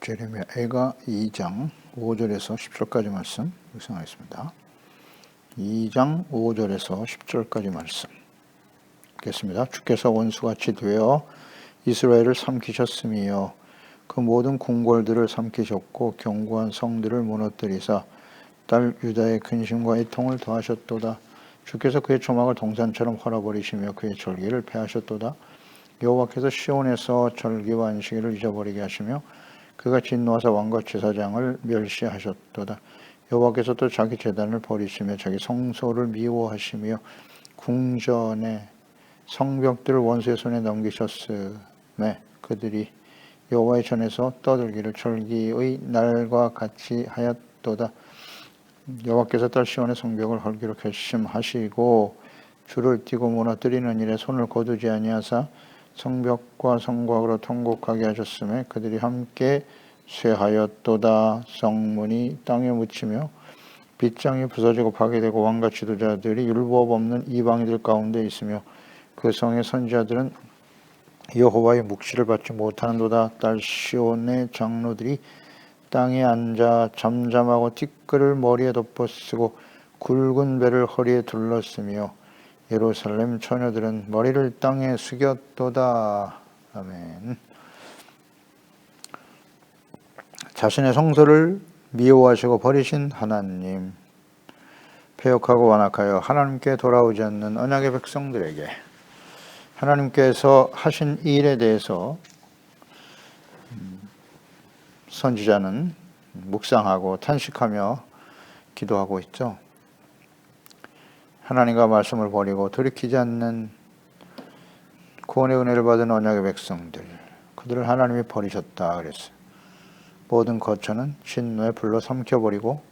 제레미야가 2장 5절에서 10절까지 말씀 묵상하겠습니다. 2장 5절에서 10절까지 말씀 읽겠습니다. 주께서 원수같이 되어 이스라엘을 삼키셨음이요 그 모든 궁궐들을 삼키셨고 견고한 성들을 무너뜨리사 딸 유다의 근심과 애통을 더하셨도다. 주께서 그의 조막을 동산처럼 헐어버리시며 그의 절기를 폐하셨도다. 여호와께서 시온에서 절기와 안식일을 잊어버리게 하시며 그가 진노하사 왕과 제사장을 멸시하셨도다. 여호와께서 또 자기 제단을 버리시며 자기 성소를 미워하시며 궁전의 성벽들을 원수의 손에 넘기셨음에 그들이 여호와의 전에서 떠들기를 절기의 날과 같이 하였도다. 여호와께서 딸 시온의 성벽을 헐기로 결심하시고 줄을 띠고 무너뜨리는 일에 손을 거두지 아니하사 성벽과 성곽으로 통곡하게 하셨음에 그들이 함께 쇠하였도다. 성문이 땅에 묻히며 빗장이 부서지고 파괴되고 왕과 지도자들이 율법 없는 이방인들 가운데 있으며 그 성의 선지자들은 여호와의 묵시를 받지 못하는도다. 딸 시온의 장로들이 땅에 앉아 잠잠하고 티끌을 머리에 덮어쓰고 굵은 배를 허리에 둘렀으며 예루살렘 처녀들은 머리를 땅에 숙였도다. 아멘. 자신의 성소를 미워하시고 버리신 하나님, 패역하고 완악하여 하나님께 돌아오지 않는 언약의 백성들에게 하나님께서 하신 일에 대해서 선지자는 묵상하고 탄식하며 기도하고 있죠. 하나님과 말씀을 버리고 돌이키지 않는 구원의 은혜를 받은 언약의 백성들, 그들을 하나님이 버리셨다 그랬어요. 모든 거처는 진노의 불로 삼켜버리고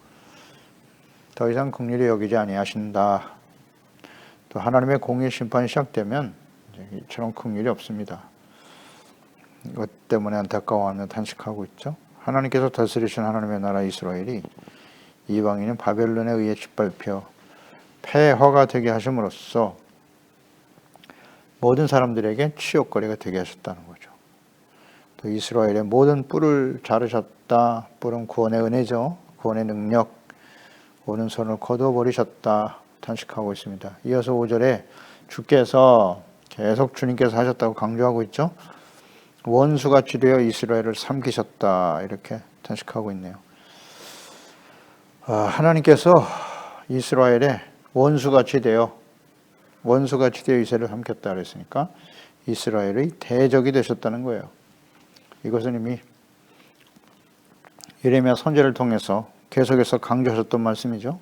더 이상 긍휼히 여기지 아니하신다. 또 하나님의 공의 심판이 시작되면 이처럼 긍휼이 없습니다. 이것 때문에 안타까워하며 탄식하고 있죠. 하나님께서 다스리신 하나님의 나라 이스라엘이 이방인은 바벨론에 의해 짓밟혀 폐허가 되게 하심으로써 모든 사람들에게 치욕거리가 되게 하셨다는 거죠. 또 이스라엘의 모든 뿔을 자르셨다. 뿔은 구원의 은혜죠. 구원의 능력. 오른손을 거두어버리셨다. 탄식하고 있습니다. 이어서 5절에 주께서 계속 주님께서 하셨다고 강조하고 있죠. 원수같이 되어 이스라엘을 삼키셨다. 이렇게 탄식하고 있네요. 하나님께서 이스라엘의 원수같이 되어 이스라엘을 삼켰다 그랬으니까 이스라엘의 대적이 되셨다는 거예요. 이것은 이미 예레미야 선지자를 통해서 계속해서 강조하셨던 말씀이죠.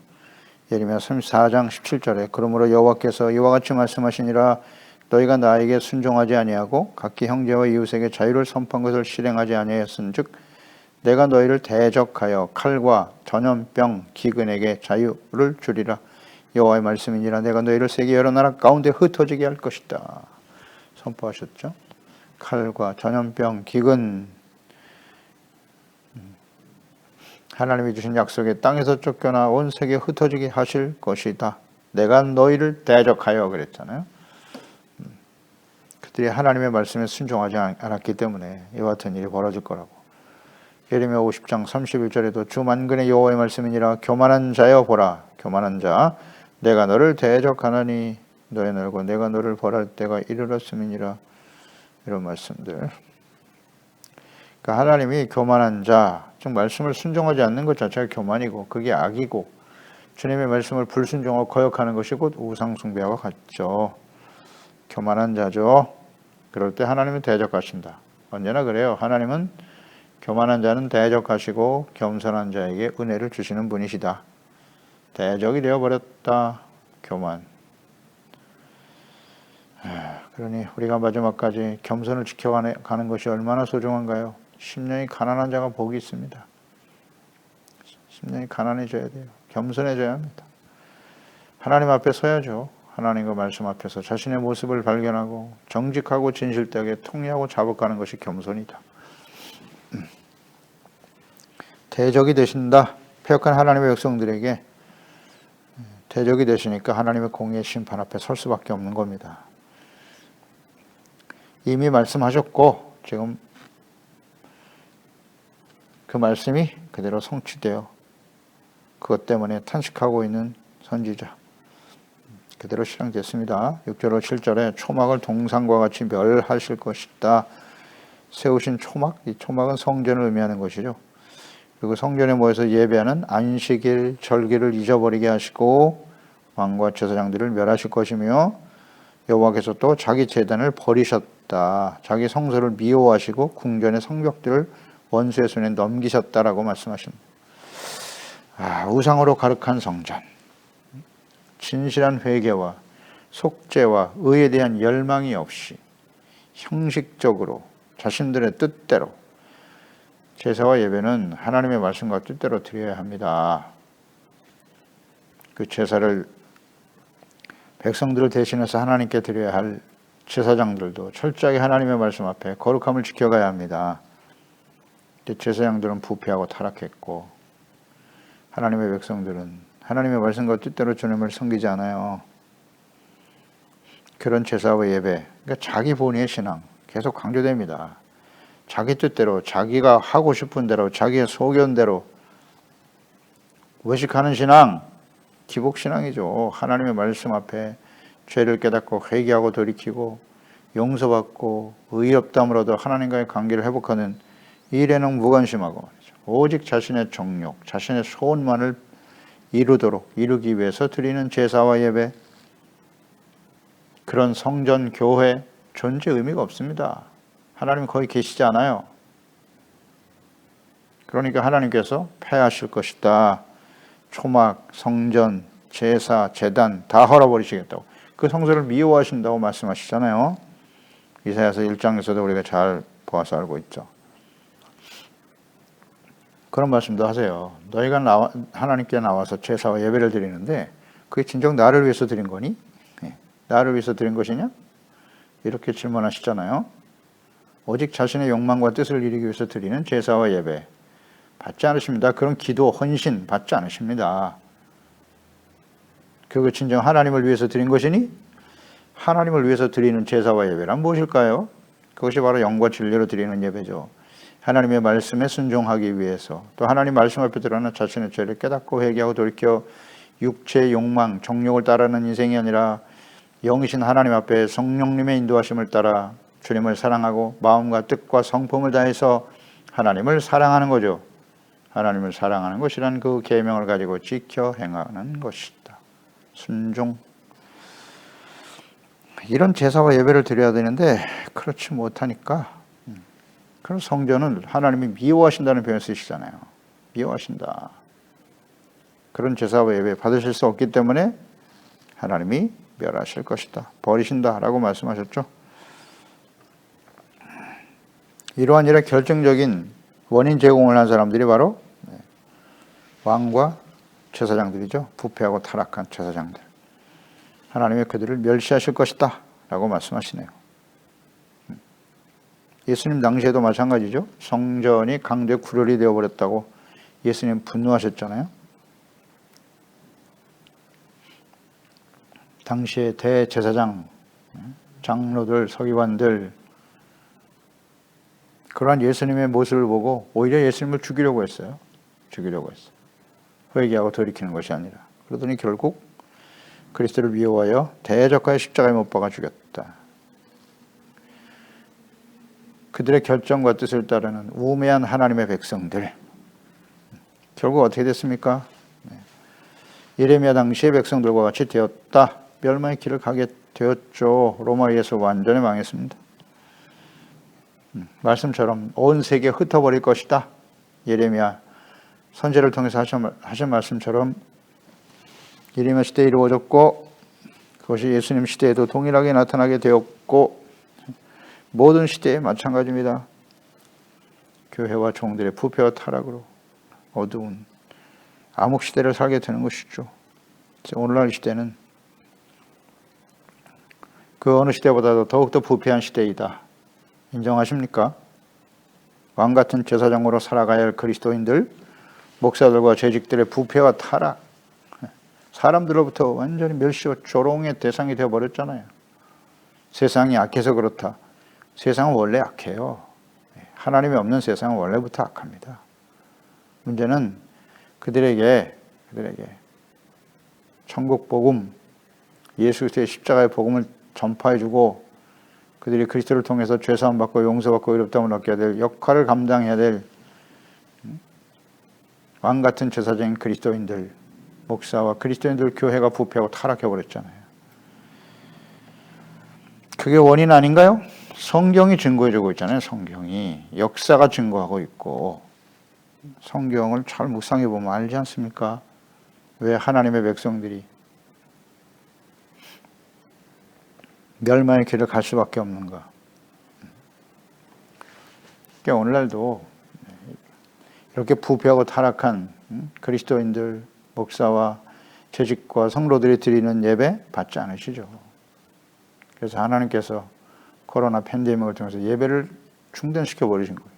예레미야 34장 17절에 그러므로 여호와께서 이와 같이 말씀하시니라 너희가 나에게 순종하지 아니하고 각기 형제와 이웃에게 자유를 선포한 것을 실행하지 아니하였은즉 내가 너희를 대적하여 칼과 전염병 기근에게 자유를 주리라. 여호와의 말씀이니라. 내가 너희를 세계 여러 나라 가운데 흩어지게 할 것이다. 선포하셨죠. 칼과 전염병, 기근, 하나님이 주신 약속에 땅에서 쫓겨나 온 세계에 흩어지게 하실 것이다. 내가 너희를 대적하여 그랬잖아요. 그들이 하나님의 말씀에 순종하지 않았기 때문에 이와 같은 일이 벌어질 거라고. 예레미야 50장 31절에도 주 만군의 여호와의 말씀이니라. 교만한 자여 보라. 교만한 자 내가 너를 대적하나니 너의 날과 내가 너를 벌할 때가 이르렀음이니라. 이런 말씀들. 그러니까 하나님이 교만한 자, 즉 말씀을 순종하지 않는 것 자체가 교만이고 그게 악이고 주님의 말씀을 불순종하고 거역하는 것이 곧 우상 숭배와 같죠. 교만한 자죠. 그럴 때 하나님은 대적하신다. 언제나 그래요. 하나님은 교만한 자는 대적하시고 겸손한 자에게 은혜를 주시는 분이시다. 대적이 되어버렸다. 교만. 그러니 우리가 마지막까지 겸손을 지켜가는 것이 얼마나 소중한가요? 심령이 가난한 자가 복이 있습니다. 심령이 가난해져야 돼요. 겸손해져야 합니다. 하나님 앞에 서야죠. 하나님과 말씀 앞에서 자신의 모습을 발견하고 정직하고 진실되게 통리하고 자복하는 것이 겸손이다. 대적이 되신다. 패역한 하나님의 백성들에게 대적이 되시니까 하나님의 공의의 심판 앞에 설 수밖에 없는 겁니다. 이미 말씀하셨고 지금 그 말씀이 그대로 성취되어 그것 때문에 탄식하고 있는 선지자. 그대로 실행됐습니다. 6절로 7절에 초막을 동상과 같이 멸하실 것이다. 세우신 초막, 이 초막은 성전을 의미하는 것이죠. 그리고 성전에 모여서 예배하는 안식일, 절기를 잊어버리게 하시고 왕과 제사장들을 멸하실 것이며 여호와께서 또 자기 제단을 버리셨다. 자기 성소를 미워하시고 궁전의 성벽들을 원수의 손에 넘기셨다라고 말씀하십니다. 우상으로 가득한 성전, 진실한 회개와 속죄와 의에 대한 열망이 없이 형식적으로 자신들의 뜻대로 제사와 예배는 하나님의 말씀과 뜻대로 드려야 합니다. 그 제사를 백성들을 대신해서 하나님께 드려야 할 제사장들도 철저하게 하나님의 말씀 앞에 거룩함을 지켜가야 합니다. 제사장들은 부패하고 타락했고 하나님의 백성들은 하나님의 말씀과 뜻대로 주님을 섬기지 않아요. 그런 제사와 예배, 그러니까 자기 본의의 신앙 계속 강조됩니다. 자기 뜻대로, 자기가 하고 싶은 대로, 자기의 소견대로 외식하는 신앙, 기복신앙이죠. 하나님의 말씀 앞에 죄를 깨닫고 회개하고 돌이키고 용서받고 의롭다함으로도 하나님과의 관계를 회복하는 일에는 무관심하고 말이죠. 오직 자신의 정욕, 자신의 소원만을 이루기 위해서 드리는 제사와 예배, 그런 성전, 교회 존재 의미가 없습니다. 하나님 거기 계시지 않아요. 그러니까 하나님께서 폐하실 것이다. 초막, 성전, 제사, 제단 다 헐어버리시겠다고. 그 성소를 미워하신다고 말씀하시잖아요. 이사야서 1장에서도 우리가 잘 보아서 알고 있죠. 그런 말씀도 하세요. 너희가 하나님께 나와서 제사와 예배를 드리는데 그게 진정 나를 위해서 드린 거니? 나를 위해서 드린 것이냐? 이렇게 질문하시잖아요. 오직 자신의 욕망과 뜻을 이루기 위해서 드리는 제사와 예배 받지 않으십니다. 그런 기도, 헌신 받지 않으십니다. 그거 진정 하나님을 위해서 드린 것이니? 하나님을 위해서 드리는 제사와 예배란 무엇일까요? 그것이 바로 영과 진리로 드리는 예배죠. 하나님의 말씀에 순종하기 위해서, 또 하나님 말씀 앞에 드러나 자신의 죄를 깨닫고 회개하고 돌이켜 육체의 욕망, 정욕을 따르는 인생이 아니라 영이신 하나님 앞에 성령님의 인도하심을 따라 주님을 사랑하고 마음과 뜻과 성품을 다해서 하나님을 사랑하는 거죠. 하나님을 사랑하는 것이란 그 계명을 가지고 지켜 행하는 것이다. 순종. 이런 제사와 예배를 드려야 되는데 그렇지 못하니까 그런 성전은 하나님이 미워하신다는 표현을 쓰시잖아요. 미워하신다. 그런 제사와 예배 받으실 수 없기 때문에 하나님이 멸하실 것이다. 버리신다라고 말씀하셨죠. 이러한 일에 결정적인 원인 제공을 한 사람들이 바로 왕과 제사장들이죠. 부패하고 타락한 제사장들. 하나님이 그들을 멸시하실 것이다 라고 말씀하시네요. 예수님 당시에도 마찬가지죠. 성전이 강제 구렬이 되어버렸다고 예수님 분노하셨잖아요. 당시에 대제사장, 장로들, 서기관들 그러한 예수님의 모습을 보고 오히려 예수님을 죽이려고 했어요. 회개하고 돌이키는 것이 아니라. 그러더니 결국 그리스도를 미워하여 대적하여 십자가에 못 박아 죽였다. 그들의 결정과 뜻을 따르는 우매한 하나님의 백성들. 결국 어떻게 됐습니까? 예레미야 당시의 백성들과 같이 되었다. 멸망의 길을 가게 되었죠. 로마에 의해서 완전히 망했습니다. 말씀처럼 온 세계 흩어버릴 것이다. 예레미야 선지자를 통해서 하신 말씀처럼 예레미야 시대에 이루어졌고 그것이 예수님 시대에도 동일하게 나타나게 되었고 모든 시대에 마찬가지입니다. 교회와 종들의 부패와 타락으로 어두운 암흑 시대를 살게 되는 것이죠. 오늘날 시대는 그 어느 시대보다도 더욱더 부패한 시대이다. 인정하십니까? 왕 같은 제사장으로 살아가야 할 그리스도인들, 목사들과 재직들의 부패와 타락, 사람들로부터 완전히 멸시와 조롱의 대상이 되어버렸잖아요. 세상이 악해서 그렇다. 세상은 원래 악해요. 하나님이 없는 세상은 원래부터 악합니다. 문제는 그들에게 천국 복음, 예수 그리스도의 십자가의 복음을 전파해주고 그들이 그리스도를 통해서 죄사함 받고 용서받고 의롭다함을 얻게 될 역할을 감당해야 될 왕같은 제사장인 그리스도인들, 목사와 그리스도인들 교회가 부패하고 타락해버렸잖아요. 그게 원인 아닌가요? 성경이 증거해주고 있잖아요. 성경이 역사가 증거하고 있고 성경을 잘 묵상해 보면 알지 않습니까? 왜 하나님의 백성들이 멸망의 길을 갈 수밖에 없는가? 그러니까 오늘날도 이렇게 부패하고 타락한 그리스도인들, 목사와 재직과 성도들이 드리는 예배 받지 않으시죠. 그래서 하나님께서 코로나 팬데믹을 통해서 예배를 중단시켜 버리신 거예요.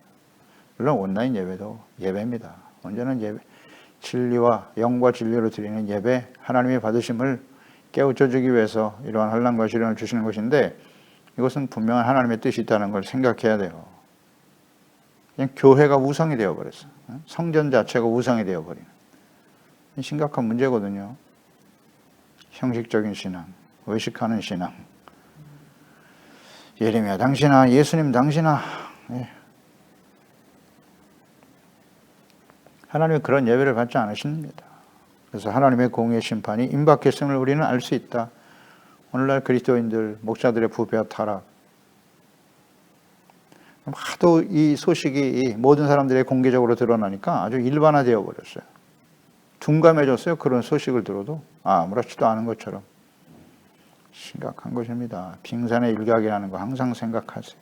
물론 온라인 예배도 예배입니다. 언제는 예배, 진리와 영과 진리로 드리는 예배, 하나님의 받으심을 깨우쳐주기 위해서 이러한 환난과 시련을 주시는 것인데 이것은 분명한 하나님의 뜻이 있다는 걸 생각해야 돼요. 그냥 교회가 우상이 되어버렸어요. 성전 자체가 우상이 되어버리는 심각한 문제거든요. 형식적인 신앙, 의식하는 신앙. 예레미야 당신아, 예수님 당신아. 하나님은 그런 예배를 받지 않으십니다. 그래서 하나님의 공의의 심판이 임박했음을 우리는 알 수 있다. 오늘날 그리스도인들, 목사들의 부패와 타락. 하도 이 소식이 모든 사람들의 공개적으로 드러나니까 아주 일반화되어 버렸어요. 둔감해졌어요. 그런 소식을 들어도 아무렇지도 않은 것처럼. 심각한 것입니다. 빙산의 일각이라는 거 항상 생각하세요.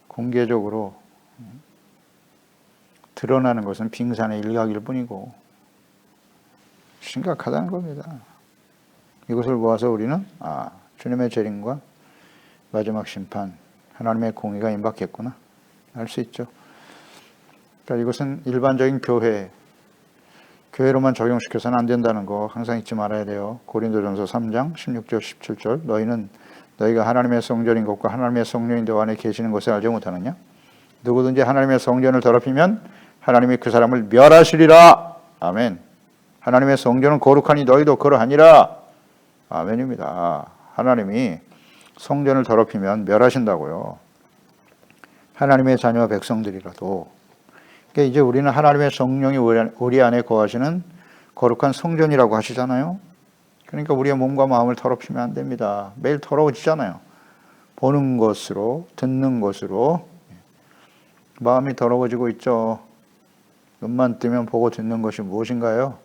공개적으로 드러나는 것은 빙산의 일각일 뿐이고 심각하다는 겁니다. 이것을 보아서 우리는 주님의 재림과 마지막 심판, 하나님의 공의가 임박했구나 알 수 있죠. 그러니까 이것은 일반적인 교회로만 적용시켜서는 안 된다는 거 항상 잊지 말아야 돼요. 고린도전서 3장 16절 17절 너희는 너희가 하나님의 성전인 것과 하나님의 성령인 너 안에 계시는 것을 알지 못하느냐? 누구든지 하나님의 성전을 더럽히면 하나님이 그 사람을 멸하시리라. 아멘. 하나님의 성전은 거룩하니 너희도 그러하니라. 아멘입니다. 하나님이 성전을 더럽히면 멸하신다고요. 하나님의 자녀와 백성들이라도. 그러니까 이제 우리는 하나님의 성령이 우리 안에 거하시는 거룩한 성전이라고 하시잖아요. 그러니까 우리의 몸과 마음을 더럽히면 안 됩니다. 매일 더러워지잖아요. 보는 것으로, 듣는 것으로 마음이 더러워지고 있죠. 눈만 뜨면 보고 듣는 것이 무엇인가요?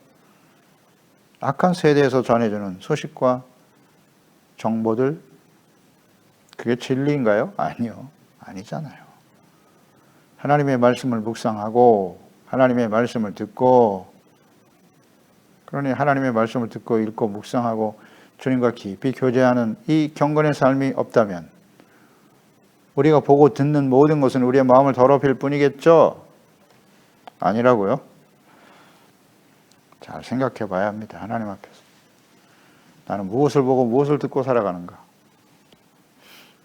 악한 세대에서 전해주는 소식과 정보들, 그게 진리인가요? 아니요. 아니잖아요. 하나님의 말씀을 묵상하고 하나님의 말씀을 듣고 그러니 하나님의 말씀을 듣고 읽고 묵상하고 주님과 깊이 교제하는 이 경건의 삶이 없다면 우리가 보고 듣는 모든 것은 우리의 마음을 더럽힐 뿐이겠죠? 아니라고요? 잘 생각해 봐야 합니다. 하나님 앞에서. 나는 무엇을 보고 무엇을 듣고 살아가는가?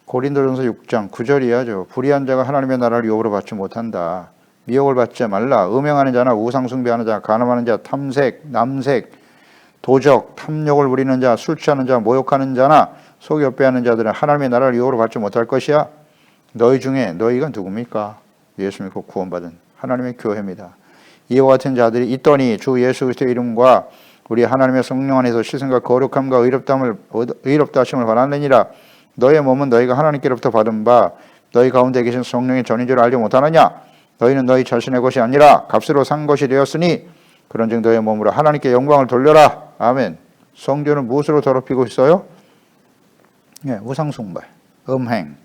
고린도전서 6장 9절 이하죠. 불의한 자가 하나님의 나라를 유업으로 받지 못한다. 미혹을 받지 말라. 음행하는 자나 우상숭배하는 자, 간음하는 자, 탐색, 남색, 도적, 탐욕을 부리는 자, 술 취하는 자, 모욕하는 자나 속이 엇배하는 자들은 하나님의 나라를 유업으로 받지 못할 것이야. 너희 중에 너희가 누굽니까? 예수 믿고 구원받은 하나님의 교회입니다. 이와 같은 자들이 있더니 주 예수 그리스도의 이름과 우리 하나님의 성령 안에서 시선과 거룩함과 의롭다 하심을 받았느니라. 너의 몸은 너희가 하나님께로부터 받은 바 너희 가운데 계신 성령의 전인 줄 알지 못하느냐? 너희는 너희 자신의 것이 아니라 값으로 산 것이 되었으니 그런즉 너의 몸으로 하나님께 영광을 돌려라. 아멘. 성전은 무엇으로 더럽히고 있어요? 우상숭배, 음행,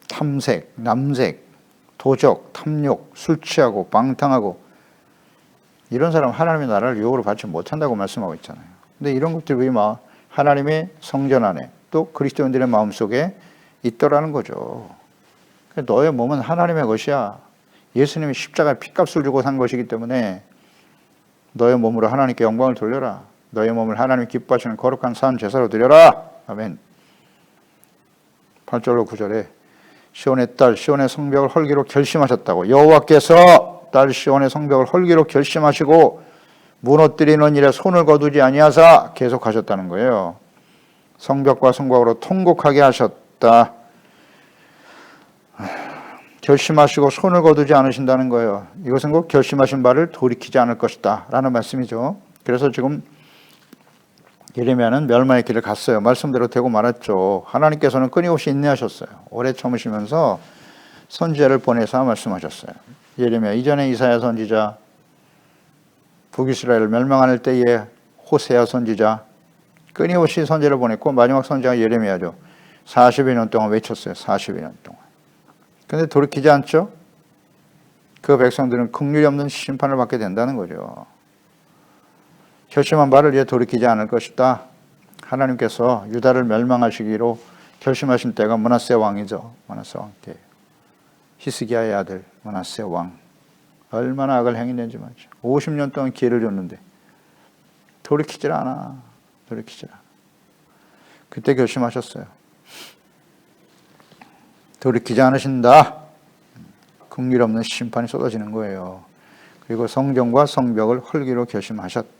탐색, 남색, 도적, 탐욕, 술 취하고 방탕하고 이런 사람은 하나님의 나라를 유업으로 받지 못한다고 말씀하고 있잖아요. 근데 이런 것들이 하나님의 성전 안에 또 그리스도인들의 마음속에 있더라는 거죠. 너의 몸은 하나님의 것이야. 예수님이 십자가에 핏값을 주고 산 것이기 때문에 너의 몸으로 하나님께 영광을 돌려라. 너의 몸을 하나님이 기뻐하시는 거룩한 산 제사로 드려라. 아멘. 8절로 9절에 시온의 딸 시온의 성벽을 헐기로 결심하셨다고. 여호와께서 딸 시온의 성벽을 헐기로 결심하시고 무너뜨리는 일에 손을 거두지 아니하사 계속하셨다는 거예요. 성벽과 성곽으로 통곡하게 하셨다. 결심하시고 손을 거두지 않으신다는 거예요. 이것은 곧 결심하신 바를 돌이키지 않을 것이다 라는 말씀이죠. 그래서 지금 예레미야는 멸망의 길을 갔어요. 말씀대로 되고 말았죠. 하나님께서는 끊임없이 인내하셨어요. 오래 참으시면서 선지자를 보내서 말씀하셨어요. 예레미야 이전에 이사야 선지자, 북이스라엘 멸망할 때에 호세아 선지자, 끊임없이 선지를 보냈고 마지막 선지자가 예레미야죠. 40여 년 동안 외쳤어요. 40여 년 동안. 근데 돌이키지 않죠? 그 백성들은 긍휼이 없는 심판을 받게 된다는 거죠. 결심한 바를 이제 돌이키지 않을 것이다. 하나님께서 유다를 멸망하시기로 결심하신 때가 므낫세 왕이죠. 므낫세 왕 때. 히스기야의 아들 므낫세 왕. 얼마나 악을 행했는지 말이죠. 50년 동안 기회를 줬는데 돌이키질 않아. 돌이키질 않아. 그때 결심하셨어요. 돌이키지 않으신다. 긍휼 없는 심판이 쏟아지는 거예요. 그리고 성전과 성벽을 헐기로 결심하셨다.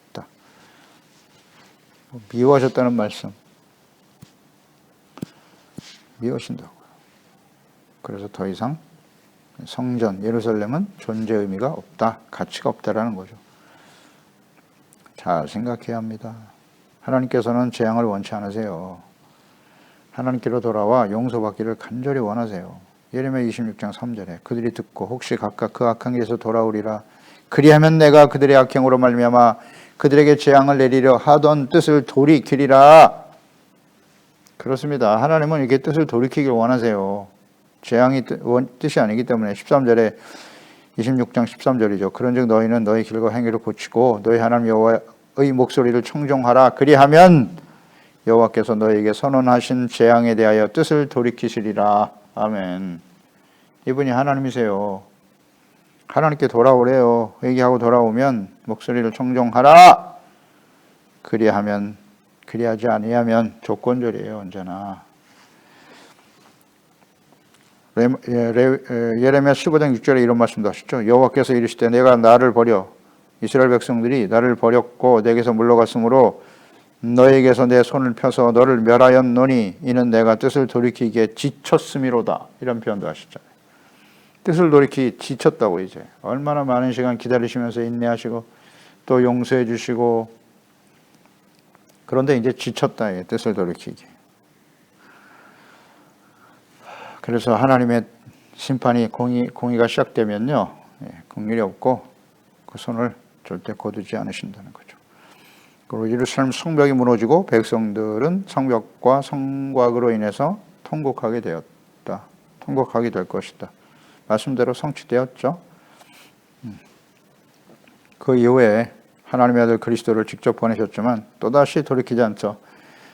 미워하셨다는 말씀. 미워하신다고요. 그래서 더 이상 성전, 예루살렘은 존재 의미가 없다. 가치가 없다라는 거죠. 잘 생각해야 합니다. 하나님께서는 재앙을 원치 않으세요. 하나님께로 돌아와 용서받기를 간절히 원하세요. 예레미야 26장 3절에 그들이 듣고 혹시 각각 그 악한 길에서 돌아오리라. 그리하면 내가 그들의 악행으로 말미암아 그들에게 재앙을 내리려 하던 뜻을 돌이키리라. 그렇습니다. 하나님은 이렇게 뜻을 돌이키길 원하세요. 재앙이 뜻이 아니기 때문에 13절에 26장 13절이죠. 그런즉 너희는 너희 길과 행위를 고치고 너희 하나님 여호와의 목소리를 청종하라. 그리하면 여호와께서 너희에게 선언하신 재앙에 대하여 뜻을 돌이키시리라. 아멘. 이분이 하나님이세요. 하나님께 돌아오래요. 회개하고 돌아오면 목소리를 청종하라. 그리하면, 그리하지 아니하면 조건절이에요. 언제나. 예레미야 15장 6절에 이런 말씀도 하시죠. 여호와께서 이르시되 내가 나를 버려 이스라엘 백성들이 나를 버렸고 내게서 물러갔으므로 너에게서 내 손을 펴서 너를 멸하였노니 이는 내가 뜻을 돌이키기에 지쳤음이로다. 이런 표현도 하시잖아요. 뜻을 돌이키기 지쳤다고. 이제 얼마나 많은 시간 기다리시면서 인내하시고 또 용서해 주시고 그런데 이제 지쳤다. 뜻을 돌이키기. 그래서 하나님의 심판이 공의가 시작되면요, 긍휼이 없고 그 손을 절대 거두지 않으신다는 거죠. 그리고 예루살렘 성벽이 무너지고 백성들은 성벽과 성곽으로 인해서 통곡하게 되었다. 통곡하게 될 것이다. 말씀대로 성취되었죠. 그 이후에 하나님의 아들 그리스도를 직접 보내셨지만 또다시 돌이키지 않죠.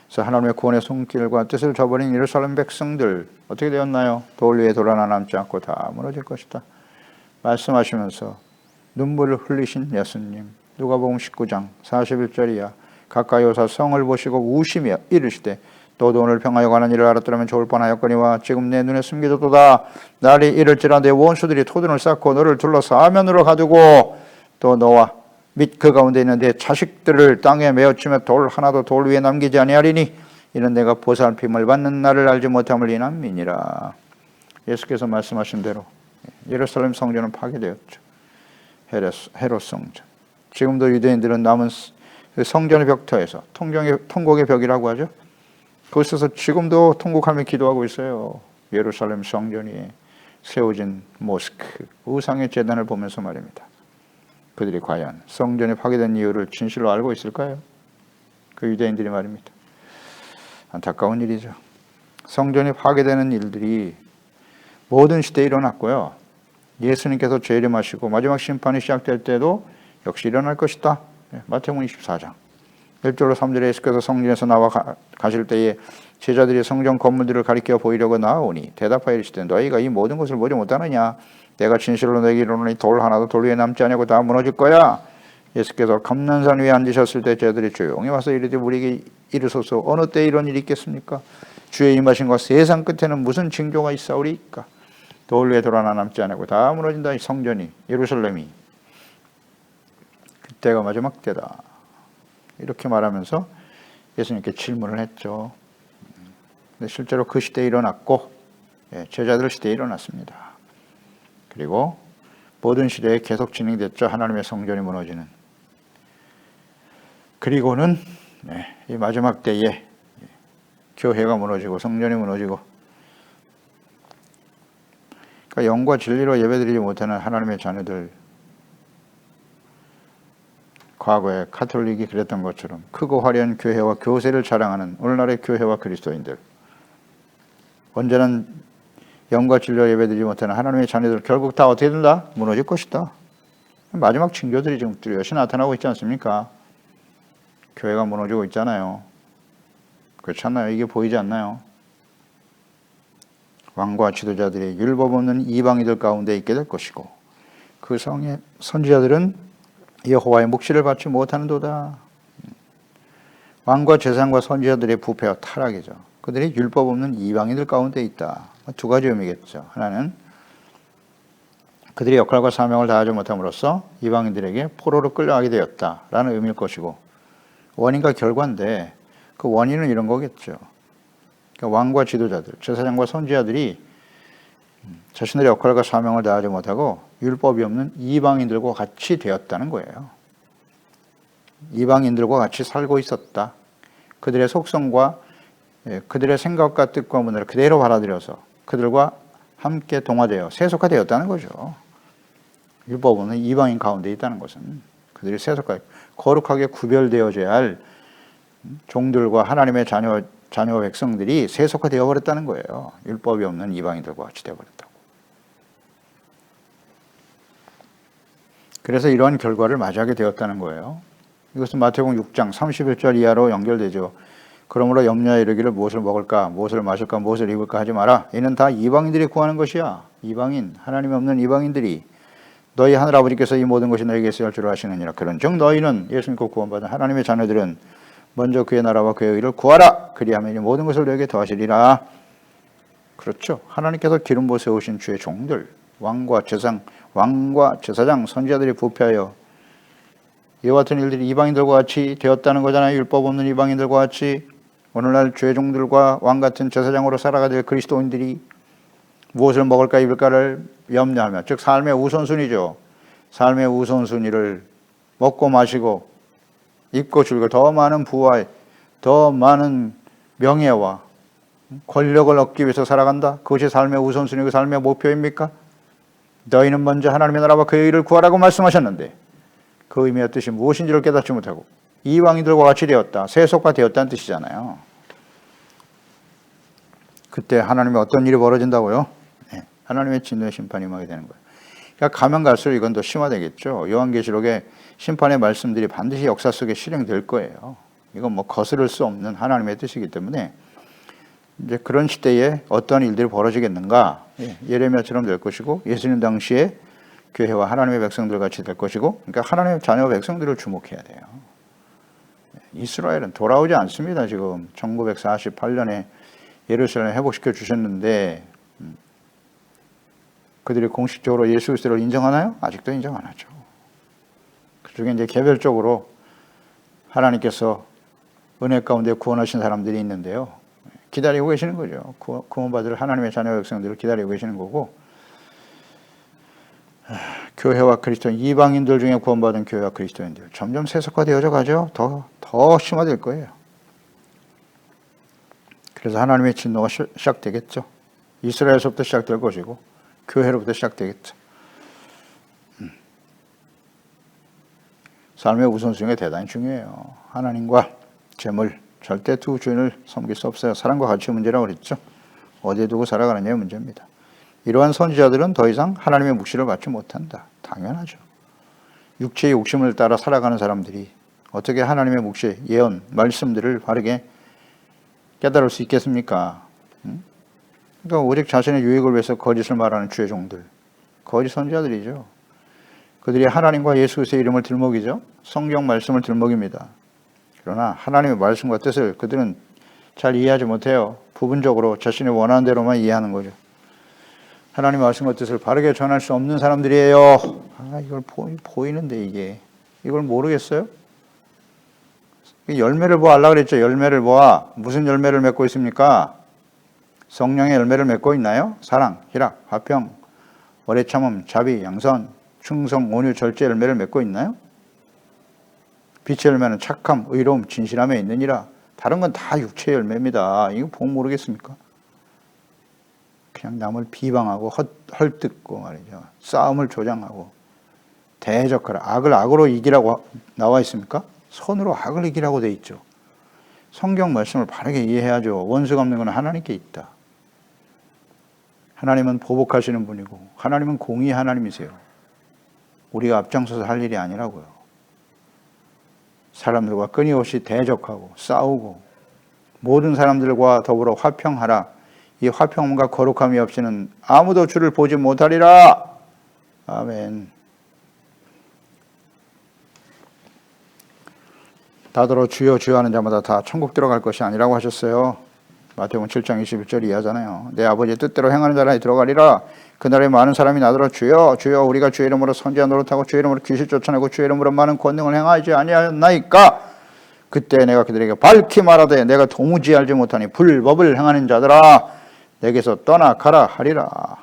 그래서 하나님의 구원의 손길과 뜻을 저버린 예루살렘 백성들 어떻게 되었나요? 돌 위에 돌 하나 남지 않고 다 무너질 것이다. 말씀하시면서 눈물을 흘리신 예수님. 누가복음 19장 41절이야. 가까이 오사 성을 보시고 우시며 이르시되 너도 오늘 평화에 관한 일을 알았더라면 좋을 뻔하였거니와 지금 내 눈에 숨겨졌도다. 날이 이를지라 내 원수들이 토둔을 쌓고 너를 둘러서 아면으로 가두고 또 너와 및 그 가운데 있는 내 자식들을 땅에 메어치며 돌 하나도 돌 위에 남기지 아니하리니 이는 내가 보살핌을 받는 날을 알지 못함을 인함이니라. 예수께서 말씀하신 대로 예루살렘 성전은 파괴되었죠. 헤롯 성전. 지금도 유대인들은 남은 성전의 벽터에서 통곡의 벽이라고 하죠. 그곳에서 지금도 통곡하며 기도하고 있어요. 예루살렘 성전이 세워진 모스크, 우상의 제단을 보면서 말입니다. 그들이 과연 성전이 파괴된 이유를 진실로 알고 있을까요? 그 유대인들이 말입니다. 안타까운 일이죠. 성전이 파괴되는 일들이 모든 시대에 일어났고요. 예수님께서 재림하시고 마지막 심판이 시작될 때도 역시 일어날 것이다. 마태복음 24장 1절로 3절에 예수께서 성전에서 나와 가실 때에 제자들이 성전 건물들을 가리켜 보이려고 나오니 대답하여 이르시되 너희가 이 모든 것을 보지 못하느냐? 내가 진실로 너희에게 이르노니 돌 하나도 돌 위에 남지 아니하고 다 무너질 거야. 예수께서 감난산 위에 앉으셨을 때 제자들이 조용히 와서 이르되 우리에게 이르소서 어느 때 이런 일이 있겠습니까? 주의 임하신과 세상 끝에는 무슨 징조가 있사오리이까? 돌 위에 돌 하나 남지 않고 다 무너진다. 이 성전이, 예루살렘이. 그때가 마지막 때다. 이렇게 말하면서 예수님께 질문을 했죠. 근데 실제로 그 시대에 일어났고, 제자들 시대에 일어났습니다. 그리고 모든 시대에 계속 진행됐죠. 하나님의 성전이 무너지는. 그리고는 이 마지막 때에 교회가 무너지고 성전이 무너지고, 그러니까 영과 진리로 예배드리지 못하는 하나님의 자녀들, 과거에 카톨릭이 그랬던 것처럼 크고 화려한 교회와 교세를 자랑하는 오늘날의 교회와 그리스도인들, 언제는 영과 진리로 예배드리지 못하는 하나님의 자녀들 결국 다 어떻게 된다? 무너질 것이다. 마지막 징조들이 지금 뚜렷이 나타나고 있지 않습니까? 교회가 무너지고 있잖아요. 그렇지 않나요? 이게 보이지 않나요? 왕과 지도자들이 율법 없는 이방인들 가운데 있게 될 것이고, 그 성의 선지자들은 여호와의 묵시를 받지 못하는도다. 왕과 재상과 선지자들의 부패와 타락이죠. 그들이 율법 없는 이방인들 가운데 있다. 두 가지 의미겠죠. 하나는 그들의 역할과 사명을 다하지 못함으로써 이방인들에게 포로로 끌려가게 되었다라는 의미일 것이고, 원인과 결과인데 그 원인은 이런 거겠죠. 그러니까 왕과 지도자들, 제사장과 선지자들이 자신들의 역할과 사명을 다하지 못하고 율법이 없는 이방인들과 같이 되었다는 거예요. 이방인들과 같이 살고 있었다. 그들의 속성과 그들의 생각과 뜻과 문화를 그대로 받아들여서 그들과 함께 동화되어 세속화되었다는 거죠. 율법 없는 이방인 가운데 있다는 것은 그들이 세속화, 거룩하게 구별되어져야 할 종들과 하나님의 자녀 백성들이 세속화되어 버렸다는 거예요. 율법이 없는 이방인들과 같이 되어버렸다고. 그래서 이러한 결과를 맞이하게 되었다는 거예요. 이것은 마태복음 6장 31절 이하로 연결되죠. 그러므로 염려에 이르기를 무엇을 먹을까, 무엇을 마실까, 무엇을 입을까 하지 마라. 이는 다 이방인들이 구하는 것이야. 이방인, 하나님이 없는 이방인들이 너희 하늘아버지께서 이 모든 것이 너에게 있어야 할 줄 아시느니라. 그런즉 너희는, 예수 믿고 구원받은 하나님의 자녀들은 먼저 그의 나라와 그의 의를 구하라. 그리하면 이 모든 것을 너에게 더하시리라. 그렇죠. 하나님께서 기름 부어 세우신 주의 종들, 왕과 제사장, 선지자들이 부패하여 이와 같은 일들이 이방인들과 같이 되었다는 거잖아요. 율법 없는 이방인들과 같이. 오늘날 주의 종들과 왕 같은 제사장으로 살아가야 될 그리스도인들이 무엇을 먹을까 입을까를 염려하며, 즉 삶의 우선순위죠. 삶의 우선순위를 먹고 마시고 입고 즐겨 더 많은 부와 더 많은 명예와 권력을 얻기 위해서 살아간다. 그것이 삶의 우선순위고 삶의 목표입니까? 너희는 먼저 하나님의 나라와 그의 의를 구하라고 말씀하셨는데 그 의미와 뜻이 무엇인지를 깨닫지 못하고 이방인들과 같이 되었다. 세속화되었다는 뜻이잖아요. 그때 하나님의 어떤 일이 벌어진다고요? 하나님의 진노의 심판이 임하게 되는 거예요. 그러니까 가면 갈수록 이건 더 심화되겠죠. 요한계시록의 심판의 말씀들이 반드시 역사 속에 실행될 거예요. 이건 뭐 거스를 수 없는 하나님의 뜻이기 때문에 이제 그런 시대에 어떤 일들이 벌어지겠는가? 예레미야처럼 될 것이고, 예수님 당시에 교회와 하나님의 백성들 같이 될 것이고, 그러니까 하나님의 자녀 백성들을 주목해야 돼요. 이스라엘은 돌아오지 않습니다. 지금 1948년에 예루살렘 회복시켜 주셨는데 그들이 공식적으로 예수 그리스도를 인정하나요? 아직도 인정 안 하죠. 그중에 이제 개별적으로 하나님께서 은혜 가운데 구원하신 사람들이 있는데요. 기다리고 계시는 거죠. 구원받을 하나님의 자녀 백성들을 기다리고 계시는 거고, 교회와 그리스도인, 이방인들 중에 구원받은 교회와 그리스도인들 점점 세속화되어져 가죠. 더 심화될 거예요. 그래서 하나님의 진노가 시작되겠죠. 이스라엘에서부터 시작될 것이고 교회로부터 시작되겠죠. 삶의 우선순위가 대단히 중요해요. 하나님과 재물, 절대 두 주인을 섬길 수 없어요. 사랑과 가치의 문제라고 그랬죠. 어디에 두고 살아가느냐의 문제입니다. 이러한 선지자들은 더 이상 하나님의 묵시를 받지 못한다. 당연하죠. 육체의 욕심을 따라 살아가는 사람들이 어떻게 하나님의 묵시, 예언, 말씀들을 바르게 깨달을 수 있겠습니까? 그러니까 오직 자신의 유익을 위해서 거짓을 말하는 주의 종들, 거짓 선지자들이죠. 그들이 하나님과 예수 그리스도의 이름을 들먹이죠. 성경 말씀을 들먹입니다. 그러나 하나님의 말씀과 뜻을 그들은 잘 이해하지 못해요. 부분적으로 자신이 원하는 대로만 이해하는 거죠. 하나님 말씀과 뜻을 바르게 전할 수 없는 사람들이에요. 이걸 보이는데 이걸 모르겠어요? 열매를 보아하려고 그랬죠. 열매를 보아. 무슨 열매를 맺고 있습니까? 성령의 열매를 맺고 있나요? 사랑, 희락, 화평, 오래 참음, 자비, 양선, 충성, 온유, 절제 열매를 맺고 있나요? 빛의 열매는 착함, 의로움, 진실함에 있느니라. 다른 건 다 육체의 열매입니다. 이거 보면 모르겠습니까? 그냥 남을 비방하고 헐뜯고 말이죠. 싸움을 조장하고 대적하라. 악을 악으로 이기라고 나와 있습니까? 선으로 악을 이기라고 돼 있죠. 성경 말씀을 바르게 이해해야죠. 원수가 없는 건 하나님께 있다. 하나님은 보복하시는 분이고 하나님은 공의의 하나님이세요. 우리가 앞장서서 할 일이 아니라고요. 사람들과 끊임없이 대적하고 싸우고 모든 사람들과 더불어 화평하라. 이 화평과 거룩함이 없이는 아무도 주를 보지 못하리라. 아멘. 다더러 주여 주여 하는 자마다 다 천국 들어갈 것이 아니라고 하셨어요. 마태복음 7장 21절 이하잖아요. 내 아버지의 뜻대로 행하는 자라에 들어가리라. 그날에 많은 사람이 나더러 주여 주여 우리가 주의 이름으로 선지자 노릇하고 주의 이름으로 귀신 쫓아내고 주의 이름으로 많은 권능을 행하지 아니하였나이까. 그때 내가 그들에게 밝히 말하되 내가 도무지 알지 못하니 불법을 행하는 자들아 내게서 떠나가라 하리라.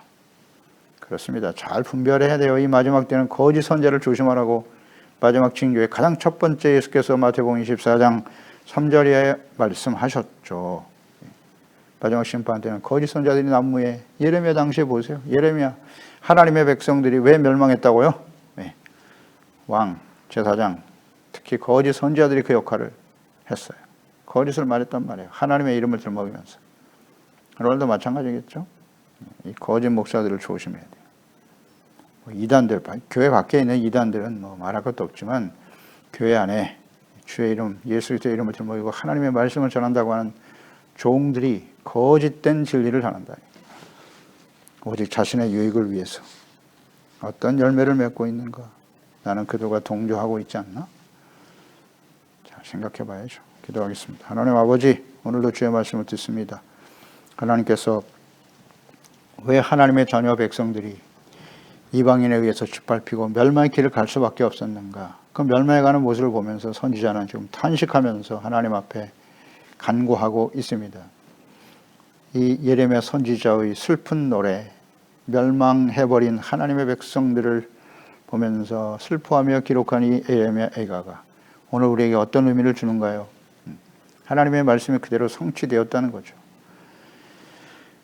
그렇습니다. 잘 분별해야 돼요. 이 마지막 때는 거짓 선지자를 조심하라고 마지막 징조의 가장 첫 번째 예수께서 마태복음 24장 3절에 말씀하셨죠. 마지막 심판 때는 거짓 선지자들이 난무해. 예레미야 당시에 보세요. 예레미야 하나님의 백성들이 왜 멸망했다고요? 네. 왕, 제사장, 특히 거짓 선지자들이 그 역할을 했어요. 거짓을 말했단 말이에요. 하나님의 이름을 들먹이면서. 오늘도 마찬가지겠죠. 이 거짓 목사들을 조심해야 돼요. 이단들, 교회 밖에 있는 이단들은 말할 것도 없지만 교회 안에 주의 이름, 예수 그리스도의 이름을 들먹이고 하나님의 말씀을 전한다고 하는 종들이 거짓된 진리를 전한다. 오직 자신의 유익을 위해서 어떤 열매를 맺고 있는가? 나는 그들과 동조하고 있지 않나? 자, 생각해 봐야죠. 기도하겠습니다. 하나님 아버지, 오늘도 주의 말씀을 듣습니다. 하나님께서 왜 하나님의 자녀 백성들이 이방인에 의해서 짓밟히고 멸망의 길을 갈 수밖에 없었는가? 그 멸망해가는 모습을 보면서 선지자는 지금 탄식하면서 하나님 앞에 간구하고 있습니다. 이 예레미야 선지자의 슬픈 노래, 멸망해버린 하나님의 백성들을 보면서 슬퍼하며 기록한 이 예레미야 애가가 오늘 우리에게 어떤 의미를 주는가요? 하나님의 말씀이 그대로 성취되었다는 거죠.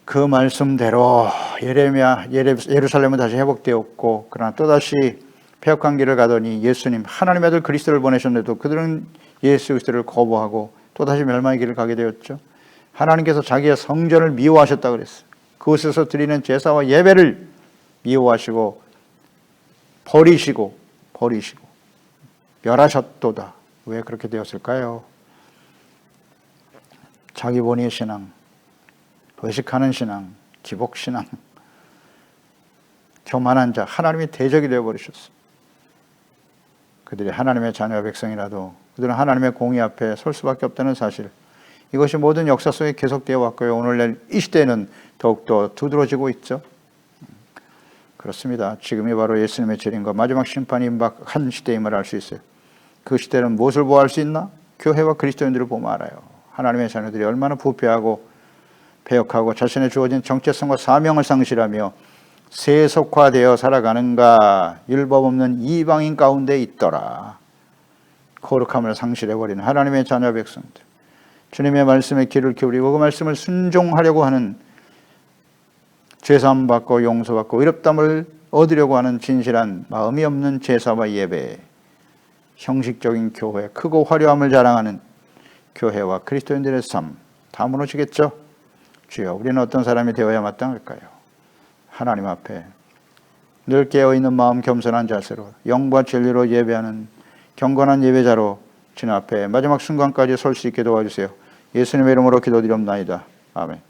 그 말씀대로 예루살렘은 다시 회복되었고 그러나 또다시 폐역한 길을 가더니 예수님 하나님의 아들 그리스도를 보내셨는데도 그들은 예수 그리스도를 거부하고 또다시 멸망의 길을 가게 되었죠. 하나님께서 자기의 성전을 미워하셨다고 그랬어요. 그곳에서 드리는 제사와 예배를 미워하시고 버리시고 멸하셨도다. 왜 그렇게 되었을까요? 자기 본의의 신앙, 외식하는 신앙, 기복신앙, 교만한 자, 하나님이 대적이 되어버리셨어요. 그들이 하나님의 자녀 백성이라도 그들은 하나님의 공의 앞에 설 수밖에 없다는 사실, 이것이 모든 역사 속에 계속되어 왔고요. 오늘날 이 시대는 더욱더 두드러지고 있죠. 그렇습니다. 지금이 바로 예수님의 재림과 마지막 심판이 임박한 시대임을 알 수 있어요. 그 시대는 무엇을 보호할 수 있나? 교회와 그리스도인들을 보면 알아요. 하나님의 자녀들이 얼마나 부패하고 배역하고 자신의 주어진 정체성과 사명을 상실하며 세속화되어 살아가는가. 율법 없는 이방인 가운데 있더라. 거룩함을 상실해버리는 하나님의 자녀 백성들, 주님의 말씀에 귀를 기울이고 그 말씀을 순종하려고 하는, 죄사함 받고 용서받고 의롭다함을 얻으려고 하는 진실한 마음이 없는 제사와 예배, 형식적인 교회, 크고 화려함을 자랑하는 교회와 그리스도인들의 삶 다 무너지겠죠. 주여, 우리는 어떤 사람이 되어야 마땅할까요? 하나님 앞에 늘 깨어있는 마음, 겸손한 자세로 영과 진리로 예배하는 경건한 예배자로 주님 앞에 마지막 순간까지 설 수 있게 도와주세요. 예수님의 이름으로 기도드리옵나이다. 아멘.